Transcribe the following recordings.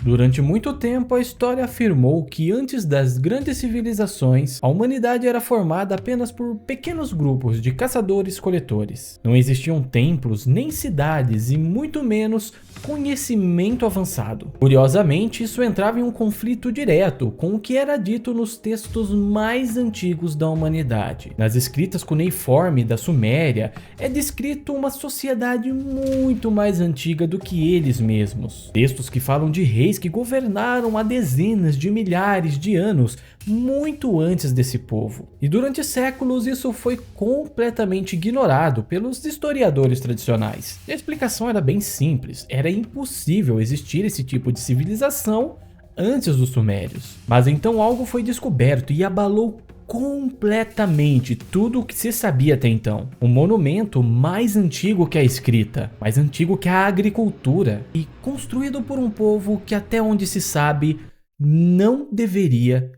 Durante muito tempo, a história afirmou que antes das grandes civilizações, a humanidade era formada apenas por pequenos grupos de caçadores-coletores. Não existiam templos nem cidades e muito menos conhecimento avançado. Curiosamente, isso entrava em um conflito direto com o que era dito nos textos mais antigos da humanidade. Nas escritas cuneiforme da Suméria, é descrito uma sociedade muito mais antiga do que eles mesmos. Textos que falam de reis que governaram há dezenas de milhares de anos, muito antes desse povo. E durante séculos isso foi completamente ignorado pelos historiadores tradicionais. A explicação era bem simples, era impossível existir esse tipo de civilização antes dos sumérios. Mas então algo foi descoberto e abalou completamente tudo o que se sabia até então. Um monumento mais antigo que a escrita, mais antigo que a agricultura e construído por um povo que até onde se sabe não deveria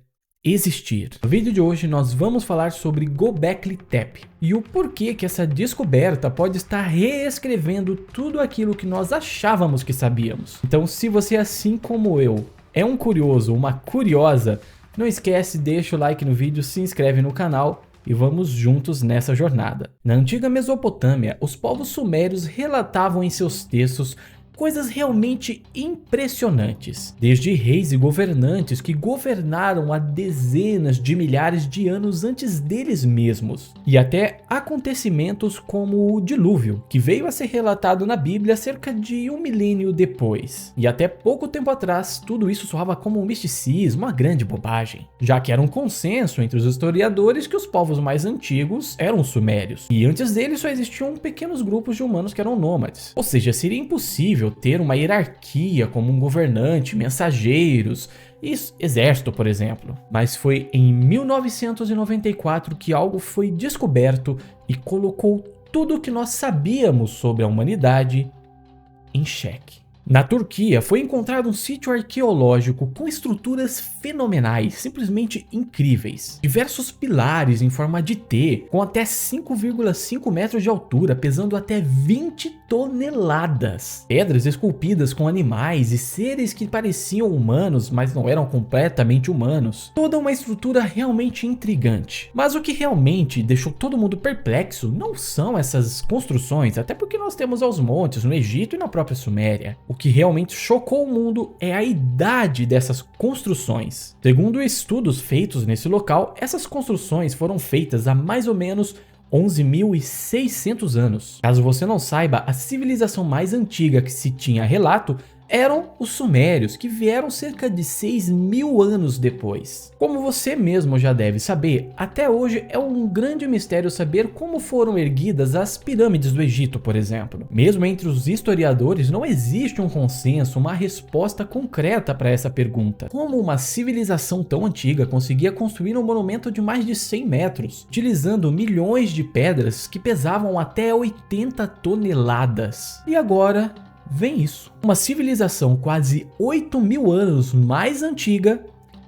existir. No vídeo de hoje nós vamos falar sobre Göbekli Tepe e o porquê que essa descoberta pode estar reescrevendo tudo aquilo que nós achávamos que sabíamos. Então, se você, assim como eu, é um curioso, uma curiosa, não esquece, deixa o like no vídeo, se inscreve no canal e vamos juntos nessa jornada. Na antiga Mesopotâmia, os povos sumérios relatavam em seus textos coisas realmente impressionantes, desde reis e governantes que governaram há dezenas de milhares de anos antes deles mesmos, e até acontecimentos como o dilúvio, que veio a ser relatado na Bíblia cerca de 1 milênio depois. E até pouco tempo atrás, tudo isso soava como um misticismo, uma grande bobagem, já que era um consenso entre os historiadores que os povos mais antigos eram os sumérios, e antes deles só existiam pequenos grupos de humanos que eram nômades, ou seja, seria impossível ter uma hierarquia como um governante, mensageiros e exército, por exemplo. Mas foi em 1994 que algo foi descoberto e colocou tudo o que nós sabíamos sobre a humanidade em xeque. Na Turquia foi encontrado um sítio arqueológico com estruturas fenomenais, simplesmente incríveis. Diversos pilares em forma de T, com até 5,5 metros de altura, pesando até 20 toneladas. Pedras esculpidas com animais e seres que pareciam humanos, mas não eram completamente humanos. Toda uma estrutura realmente intrigante. Mas o que realmente deixou todo mundo perplexo não são essas construções, até porque nós temos aos montes no Egito e na própria Suméria. O que realmente chocou o mundo é a idade dessas construções. Segundo estudos feitos nesse local, essas construções foram feitas há mais ou menos 11.600 anos. Caso você não saiba, a civilização mais antiga que se tinha relato eram os sumérios, que vieram cerca de 6.000 anos depois. Como você mesmo já deve saber, até hoje é um grande mistério saber como foram erguidas as pirâmides do Egito, por exemplo. Mesmo entre os historiadores não existe um consenso, uma resposta concreta para essa pergunta. Como uma civilização tão antiga conseguia construir um monumento de mais de 100 metros, utilizando milhões de pedras que pesavam até 80 toneladas? E agora vem isso, uma civilização quase 8.000 anos mais antiga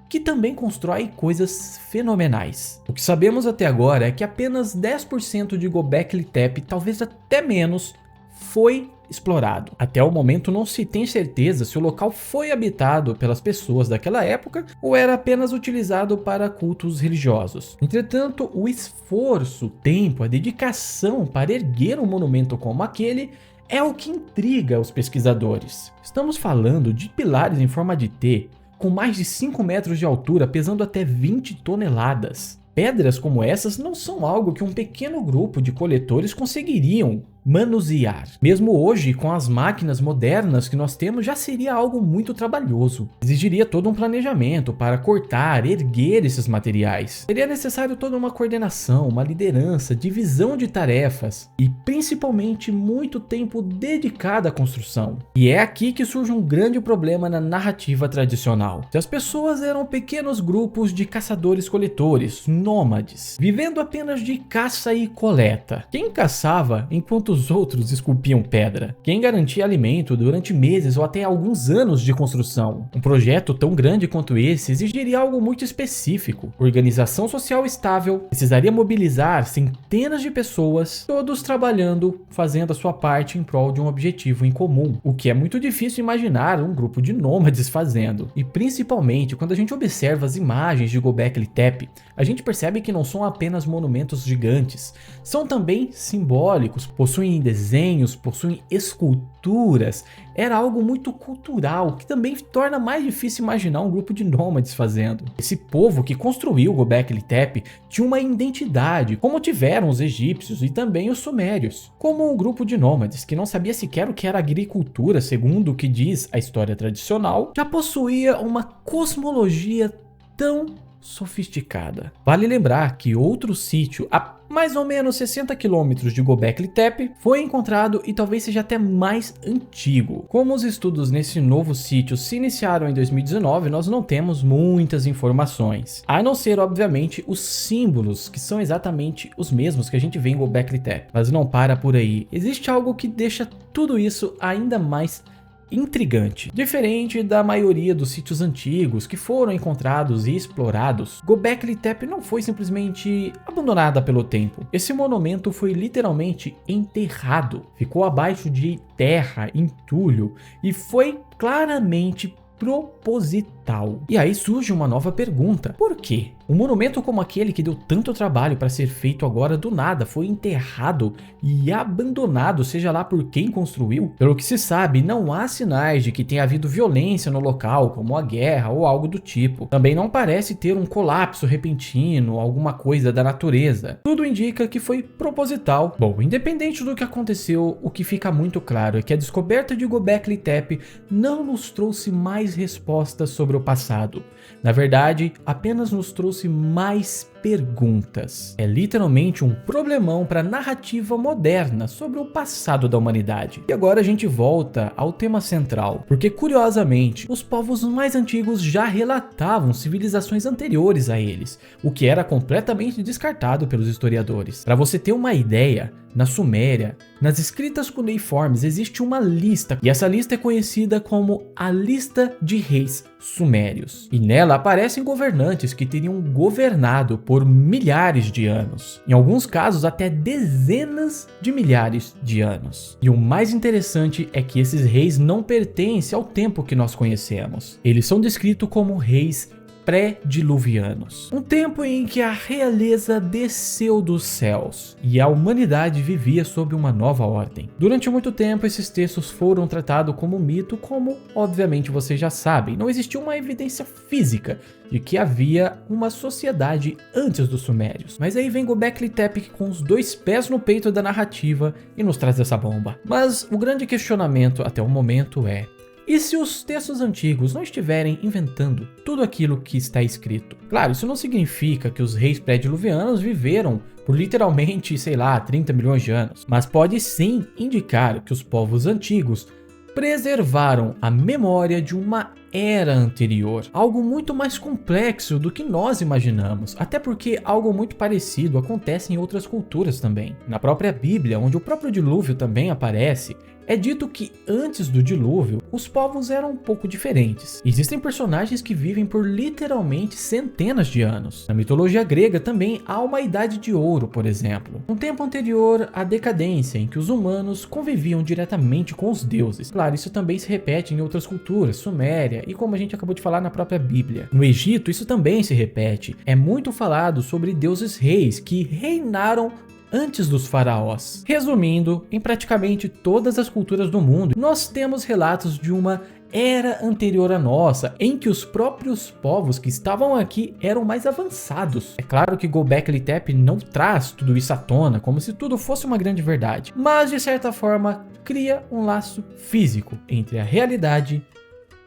que também constrói coisas fenomenais. O que sabemos até agora é que apenas 10% de Göbekli Tepe, talvez até menos, foi explorado. Até o momento não se tem certeza se o local foi habitado pelas pessoas daquela época ou era apenas utilizado para cultos religiosos. Entretanto, o esforço, o tempo, a dedicação para erguer um monumento como aquele é o que intriga os pesquisadores. Estamos falando de pilares em forma de T, com mais de 5 metros de altura, pesando até 20 toneladas. Pedras como essas não são algo que um pequeno grupo de coletores conseguiriam manusear. Mesmo hoje, com as máquinas modernas que nós temos, já seria algo muito trabalhoso. Exigiria todo um planejamento para cortar, erguer esses materiais. Seria necessário toda uma coordenação, uma liderança, divisão de tarefas e principalmente muito tempo dedicado à construção. E é aqui que surge um grande problema na narrativa tradicional. Se as pessoas eram pequenos grupos de caçadores-coletores, nômades, vivendo apenas de caça e coleta, quem caçava enquanto quantos outros esculpiam pedra? Quem garantia alimento durante meses ou até alguns anos de construção? Um projeto tão grande quanto esse exigiria algo muito específico. Organização social estável, precisaria mobilizar centenas de pessoas, todos trabalhando, fazendo a sua parte em prol de um objetivo em comum, o que é muito difícil imaginar um grupo de nômades fazendo. E principalmente quando a gente observa as imagens de Göbekli Tepe, a gente percebe que não são apenas monumentos gigantes, são também simbólicos, possuem desenhos, possuem esculturas. Era algo muito cultural, que também torna mais difícil imaginar um grupo de nômades fazendo. Esse povo que construiu Göbekli Tepe tinha uma identidade, como tiveram os egípcios e também os sumérios. Como um grupo de nômades que não sabia sequer o que era agricultura, segundo o que diz a história tradicional, já possuía uma cosmologia tão sofisticada. Vale lembrar que outro sítio a mais ou menos 60 quilômetros de Göbekli Tepe foi encontrado e talvez seja até mais antigo. Como os estudos nesse novo sítio se iniciaram em 2019, nós não temos muitas informações, a não ser obviamente os símbolos, que são exatamente os mesmos que a gente vê em Göbekli Tepe. Mas não para por aí, existe algo que deixa tudo isso ainda mais intrigante. Diferente da maioria dos sítios antigos que foram encontrados e explorados, Göbekli Tepe não foi simplesmente abandonada pelo tempo. Esse monumento foi literalmente enterrado, ficou abaixo de terra, entulho, e foi claramente proposital. E aí surge uma nova pergunta: por quê? Um monumento como aquele que deu tanto trabalho para ser feito agora do nada foi enterrado e abandonado, seja lá por quem construiu? Pelo que se sabe, não há sinais de que tenha havido violência no local, como a guerra ou algo do tipo. Também não parece ter um colapso repentino, alguma coisa da natureza. Tudo indica que foi proposital. Bom, independente do que aconteceu, o que fica muito claro é que a descoberta de Göbekli Tepe não nos trouxe mais respostas sobre o passado. Na verdade, apenas nos trouxe mais perguntas. É literalmente um problemão para a narrativa moderna sobre o passado da humanidade. E agora a gente volta ao tema central, porque curiosamente, os povos mais antigos já relatavam civilizações anteriores a eles, o que era completamente descartado pelos historiadores. Para você ter uma ideia, na Suméria, nas escritas cuneiformes existe uma lista, e essa lista é conhecida como a Lista de Reis Sumérios. E nela aparecem governantes que teriam governado por milhares de anos, em alguns casos até dezenas de milhares de anos. E o mais interessante é que esses reis não pertencem ao tempo que nós conhecemos. Eles são descritos como reis pré-diluvianos, um tempo em que a realeza desceu dos céus e a humanidade vivia sob uma nova ordem. Durante muito tempo esses textos foram tratados como mito, como obviamente vocês já sabem, não existia uma evidência física de que havia uma sociedade antes dos sumérios. Mas aí vem Göbekli Tepe com os dois pés no peito da narrativa e nos traz essa bomba. Mas o grande questionamento até o momento é: e se os textos antigos não estiverem inventando tudo aquilo que está escrito? Claro, isso não significa que os reis pré-diluvianos viveram por literalmente, sei lá, 30 milhões de anos. Mas pode sim indicar que os povos antigos preservaram a memória de uma era anterior, algo muito mais complexo do que nós imaginamos, até porque algo muito parecido acontece em outras culturas também. Na própria Bíblia, onde o próprio dilúvio também aparece, é dito que antes do dilúvio, os povos eram um pouco diferentes. Existem personagens que vivem por literalmente centenas de anos. Na mitologia grega também há uma idade de ouro, por exemplo, um tempo anterior à decadência, em que os humanos conviviam diretamente com os deuses. Claro, isso também se repete em outras culturas, Suméria e como a gente acabou de falar na própria Bíblia. No Egito, isso também se repete. É muito falado sobre deuses reis que reinaram antes dos faraós. Resumindo, em praticamente todas as culturas do mundo, nós temos relatos de uma era anterior à nossa, em que os próprios povos que estavam aqui eram mais avançados. É claro que Göbekli Tepe não traz tudo isso à tona, como se tudo fosse uma grande verdade, mas de certa forma cria um laço físico entre a realidade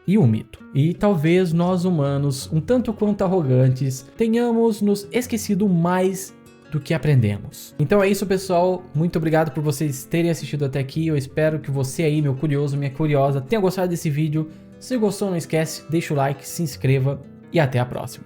e o mito. E talvez nós humanos, um tanto quanto arrogantes, tenhamos nos esquecido mais do que aprendemos. Então é isso, pessoal, muito obrigado por vocês terem assistido até aqui. Eu espero que você aí, meu curioso, minha curiosa, tenha gostado desse vídeo. Se gostou, não esquece, deixa o like, se inscreva e até a próxima.